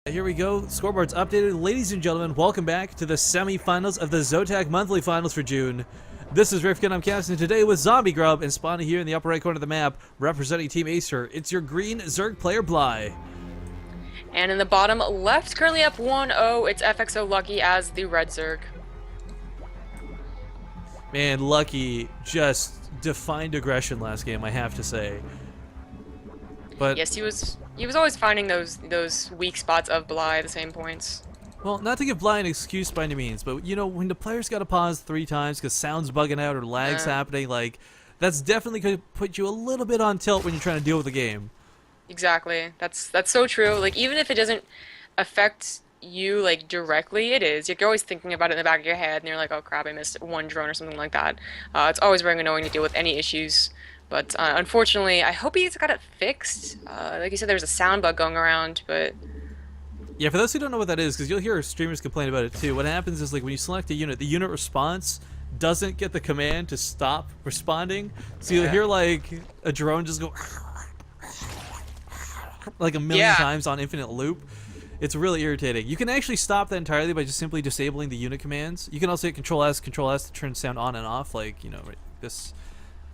Here we go. Scoreboard's updated. Ladies and gentlemen, welcome back to the semifinals of the ZOTAC monthly finals for June. This is Rifkin. I'm casting today with Zombie Grub and spawning here in the upper right corner of the map, representing Team Acer. It's your green Zerg player Bly. And in the bottom left, currently up 1-0, it's FXO Lucky as the red Zerg. Man, Lucky just defined aggression last game, I have to say. But yes, he was always finding those weak spots of Bly at the same points. well, not to give Bly an excuse by any means, but you know, when the player's got to pause 3 times because sound's bugging out or lag's happening, like, that's definitely going to put you a little bit on tilt when you're trying to deal with the game. Exactly. That's so true. Like, even if it doesn't affect you, like, directly, it is. You're always thinking about it in the back of your head, and you're like, oh crap, I missed one drone or something like that. It's always very annoying to deal with any issues. But unfortunately, I hope he's got it fixed. Like you said, there's a sound bug going around, but... Yeah, for those who don't know what that is, because you'll hear streamers complain about it too, what happens is, like, when you select a unit, the unit response doesn't get the command to stop responding. So you'll hear, like, a drone just go... like a million times on infinite loop. It's really irritating. You can actually stop that entirely by just simply disabling the unit commands. You can also hit Control-S to turn sound on and off, like, you know, right, this...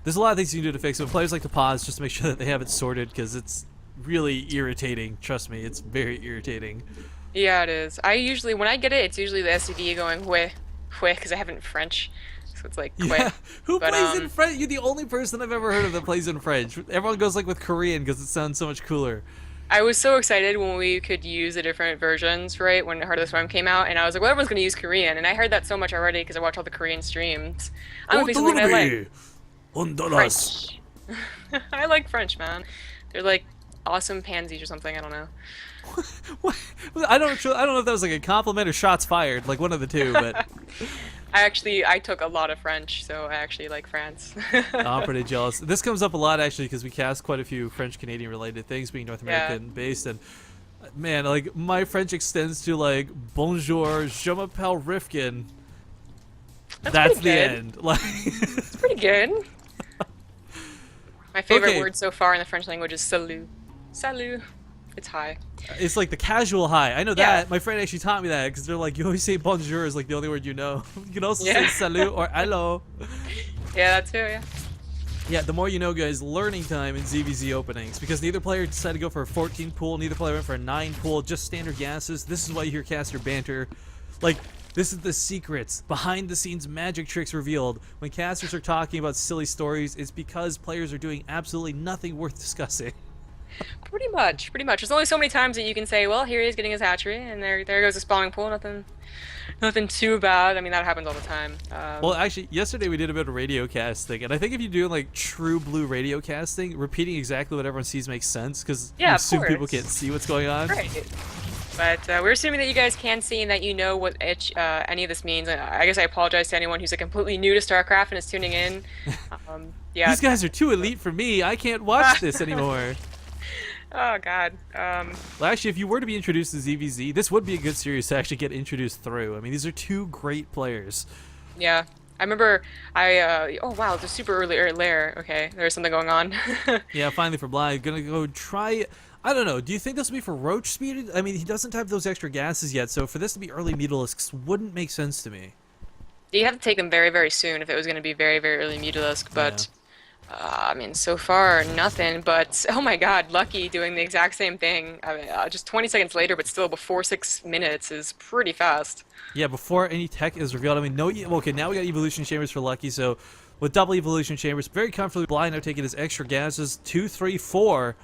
There's a lot of things you can do to fix it, but players like to pause just to make sure that they have it sorted, because it's really irritating. Trust me, it's very irritating. Yeah, it is. When I get it, it's usually the SCD going "hue," because I have it in French, so it's like "hue." Yeah, who plays in French? You're the only person I've ever heard of that plays in French. Everyone goes like with Korean because it sounds so much cooler. I was so excited when we could use the different versions, right, when Heart of the Storm came out, and I was like, well, everyone's going to use Korean, and I heard that so much already because I watch all the Korean streams. I'm gonna be something I like. French. I like French, man. They're like awesome pansies or something. I don't know. What? I don't know if that was like a compliment or shots fired, like one of the two. But I took a lot of French, so I actually like France. I'm pretty jealous. This comes up a lot actually because we cast quite a few French-Canadian related things, being North American based, and man, like my French extends to like bonjour, je m'appelle Rifkin. That's the end. Like it's pretty good. My favorite word so far in the French language is salut. Salut. It's hi. It's like the casual hi. I know that. My friend actually taught me that because they're like, you always say bonjour is like the only word you know. You can also say salut or hello. Yeah, that too, yeah. Yeah, the more you know, guys. Learning time in ZVZ openings, because neither player decided to go for a 14 pool, neither player went for a 9 pool, just standard gases. This is why you hear caster banter. Like, this is the secrets, behind the scenes magic tricks revealed. When casters are talking about silly stories, it's because players are doing absolutely nothing worth discussing. Pretty much. There's only so many times that you can say, well, here he is getting his hatchery, and there goes the spawning pool. Nothing too bad. I mean, that happens all the time. Well, actually, yesterday we did a bit of radio casting, and I think if you do like true blue radio casting, repeating exactly what everyone sees makes sense, because you assume people can't see what's going on. Right. But we're assuming that you guys can see and that you know what any of this means. I guess I apologize to anyone who's like completely new to StarCraft and is tuning in. Yeah. These guys are too elite for me. I can't watch this anymore. Oh God. Well, actually, if you were to be introduced to ZVZ, this would be a good series to actually get introduced through. I mean, these are two great players. Yeah. I remember oh wow, the super early lair. Okay, there's something going on. Yeah, finally for Bly. Gonna go try... I don't know. Do you think this will be for Roach speed? I mean, he doesn't have those extra gases yet, so for this to be early Mutalisks wouldn't make sense to me. You have to take them very, very soon if it was going to be very, very early Mutalisk, but... I mean, so far, nothing, but, oh my god, Lucky doing the exact same thing. I mean, just 20 seconds later, but still before 6 minutes is pretty fast. Yeah, before any tech is revealed. I mean, okay, now we got Evolution Chambers for Lucky, so with double Evolution Chambers, very comfortably, Bly now taking his extra gases, 2, 3, 4.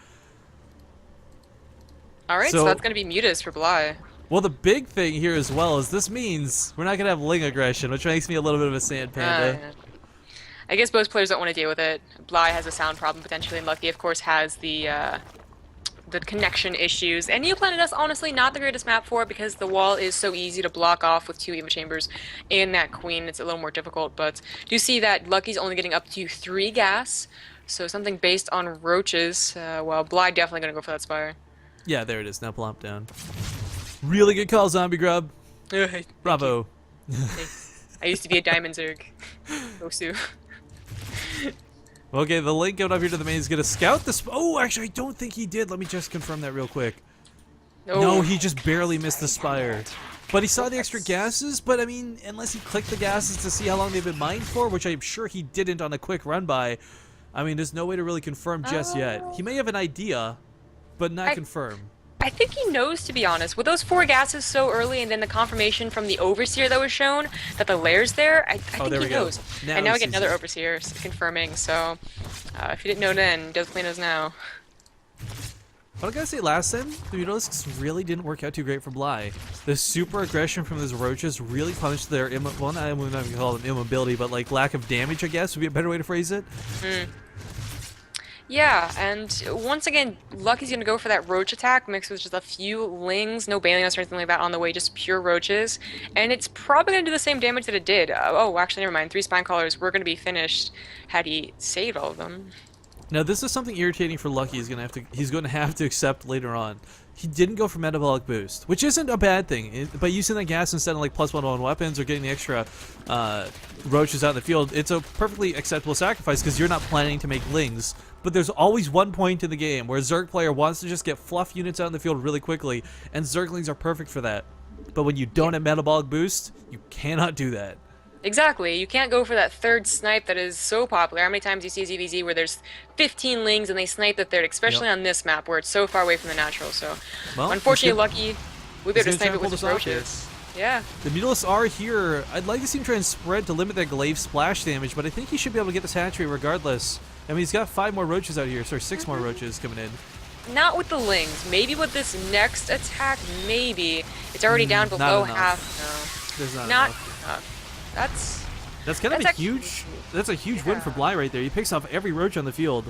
Alright, so that's going to be Mutas for Bly. Well, the big thing here as well is this means we're not going to have Ling aggression, which makes me a little bit of a sand panda. I guess most players don't want to deal with it. Bly has a sound problem potentially, and Lucky, of course, has the connection issues. And New Planet is honestly not the greatest map for it because the wall is so easy to block off with 2 Eva Chambers and that Queen. It's a little more difficult, but do see that Lucky's only getting up to 3 gas, so something based on roaches. Well, Bly definitely going to go for that Spire. Yeah, there it is. Now plump down. Really good call, Zombie Grub. Bravo. Hey, I used to be a Diamond Zerg. Osu. Okay, the link going up here to the main is going to scout the... Oh, actually, I don't think he did. Let me just confirm that real quick. No, he just barely missed the spire. But he saw the extra gases, but I mean, unless he clicked the gases to see how long they've been mined for, which I'm sure he didn't on a quick run by, I mean, there's no way to really confirm just yet. He may have an idea, but not confirm. I think he knows, to be honest. With those 4 gases so early and then the confirmation from the Overseer that was shown that the lair's there, I think he knows. And now we get another Overseer confirming, so if you didn't know then, he definitely knows now. What I gotta say, last time, the Mutalisks really didn't work out too great for Bly. The super aggression from those roaches really punished their, well, I'm not gonna call them immobility, but like lack of damage, I guess, would be a better way to phrase it. Yeah, and once again, Lucky's gonna go for that roach attack mixed with just a few lings, no Balios or anything like that on the way, just pure roaches. And it's probably gonna do the same damage that it did. Oh, actually, never mind. 3 spine collars were gonna be finished had he saved all of them. Now, this is something irritating for Lucky. He's going to have to accept later on. He didn't go for metabolic boost, which isn't a bad thing. But using that gas instead of like +1 on weapons or getting the extra roaches out in the field, it's a perfectly acceptable sacrifice because you're not planning to make lings. But there's always one point in the game where a Zerg player wants to just get fluff units out in the field really quickly, and Zerglings are perfect for that. But when you don't have metabolic boost, you cannot do that. Exactly. You can't go for that third snipe that is so popular. How many times you see ZVZ where there's 15 lings and they snipe the third, especially on this map where it's so far away from the natural. So, well, unfortunately, Lucky, we'll be able to snipe it with his roaches. Yeah. The Mutalisks are here. I'd like to see him try and spread to limit that glaive splash damage, but I think he should be able to get this hatchery regardless. I mean, he's got 5 more roaches out here, so 6 more roaches coming in. Not with the lings. Maybe with this next attack, maybe. It's already down below half. No. There's not enough. That's kind of a huge. That's a huge win for Bly right there. He picks off every roach on the field.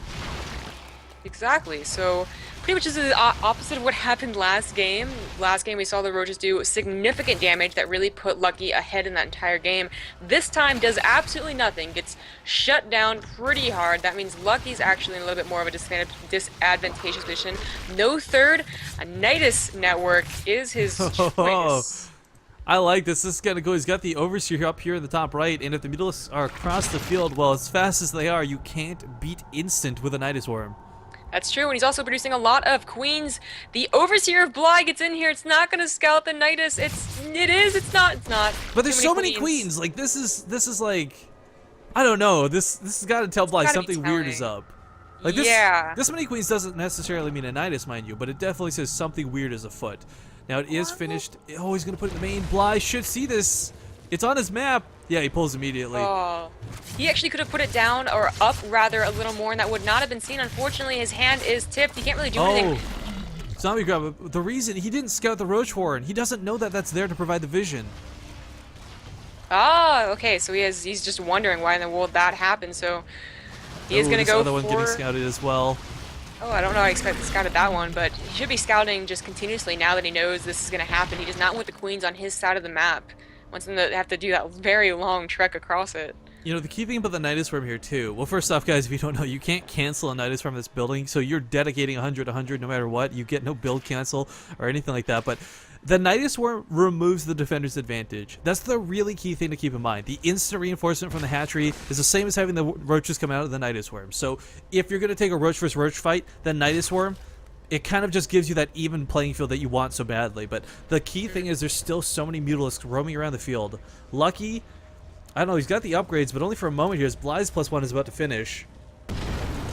Exactly. So pretty much is the opposite of what happened last game. Last game we saw the roaches do significant damage that really put Lucky ahead in that entire game. This time does absolutely nothing. Gets shut down pretty hard. That means Lucky's actually in a little bit more of a disadvantageous position. No third. A Nidus network is his choice. I like this. This is gonna go. He's got the Overseer up here in the top right, and if the Mutalisks are across the field, well, as fast as they are, you can't beat instant with a Nidus Worm. That's true, and he's also producing a lot of queens. The Overseer of Bly gets in here. It's not gonna scout the Nidus. It's not. But there's so many queens. Like this is like, I don't know. This has got to tell Bly something weird is up. Like this. Yeah. This many queens doesn't necessarily mean a Nidus, mind you, but it definitely says something weird is afoot. Now it is finished. Oh, he's gonna put it in the main. Bly should see this. It's on his map. Yeah, he pulls immediately. Oh, he actually could have put it down or up rather a little more, and that would not have been seen. Unfortunately, his hand is tipped. He can't really do anything. Zombie grab. The reason he didn't scout the roach horn, he doesn't know that that's there to provide the vision. Ah, okay. So he's just wondering why in the world that happened. So he is gonna go other one getting scouted as well. Oh, I don't know. I expected scouted that one, but he should be scouting just continuously now that he knows this is going to happen. He does not want the queens on his side of the map. Wants them to have to do that very long trek across it. You know, the key thing about the Nidus Worm here, too. Well, first off, guys, if you don't know, you can't cancel a Nidus Worm in this building, so you're dedicating 100 no matter what. You get no build cancel or anything like that, but the Nidus Worm removes the defender's advantage. That's the really key thing to keep in mind. The instant reinforcement from the hatchery is the same as having the roaches come out of the Nidus Worm. So if you're going to take a roach versus roach fight, the Nidus Worm, it kind of just gives you that even playing field that you want so badly. But the key thing is there's still so many Mutalisks roaming around the field. Lucky, I don't know, he's got the upgrades, but only for a moment here as Bly's +1 is about to finish.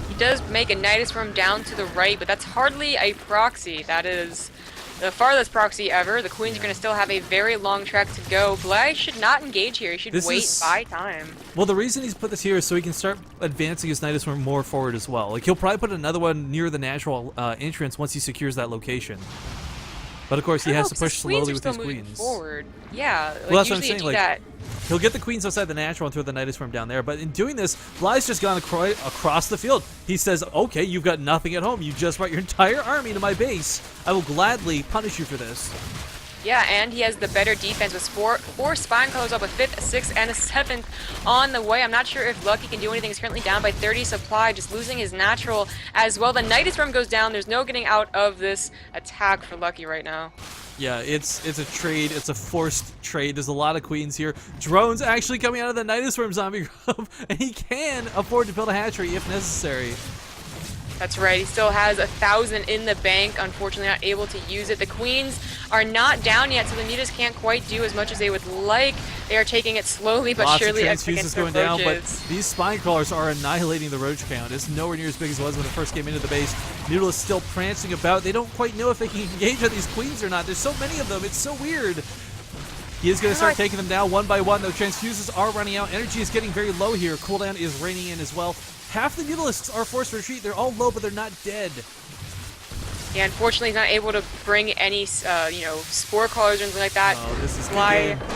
He does make a Nidus Worm down to the right, but that's hardly a proxy. That is the farthest proxy ever. The queens are going to still have a very long trek to go. Bly should not engage here. He should buy time. Well, the reason he's put this here is so he can start advancing his Nidus Worm more forward as well. Like, he'll probably put another one near the natural entrance once he secures that location. But of course, he has to push slowly with his queens. Forward. Yeah, like, well, that's what I'm saying. Like, he'll get the queens outside the natural and throw the Nidus Worm down there. But in doing this, Bly's just gone across the field. He says, okay, you've got nothing at home. You just brought your entire army to my base. I will gladly punish you for this. Yeah, and he has the better defense with four spine colors up, a 5th, a 6th, and a 7th on the way. I'm not sure if Lucky can do anything. He's currently down by 30 supply, just losing his natural as well. The Nidus Worm goes down. There's no getting out of this attack for Lucky right now. Yeah, it's a trade. It's a forced trade. There's a lot of queens here. Drones actually coming out of the Nidus Worm zombie group, and he can afford to build a hatchery if necessary. That's right. He still has 1,000 in the bank. Unfortunately, not able to use it. The queens are not down yet, so the mutas can't quite do as much as they would like. They are taking it slowly but Lots surely of against transfuses their going down, but roaches. these spine crawlers are annihilating the roach count. It's nowhere near as big as it was when it first came into the base. Noodle is still prancing about. They don't quite know if they can engage on these queens or not. There's so many of them. It's so weird. He is going to start taking them down one by one, though. Transfuses are running out. Energy is getting very low here. Cooldown is raining in as well. Half the Mutalisks are forced to retreat. They're all low, but they're not dead. Yeah, unfortunately, he's not able to bring any, spore callers or anything like that. Oh, this is Fly good game.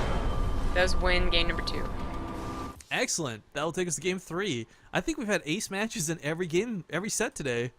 does win game number 2. Excellent. That will take us to game 3. I think we've had ace matches in every game, every set today.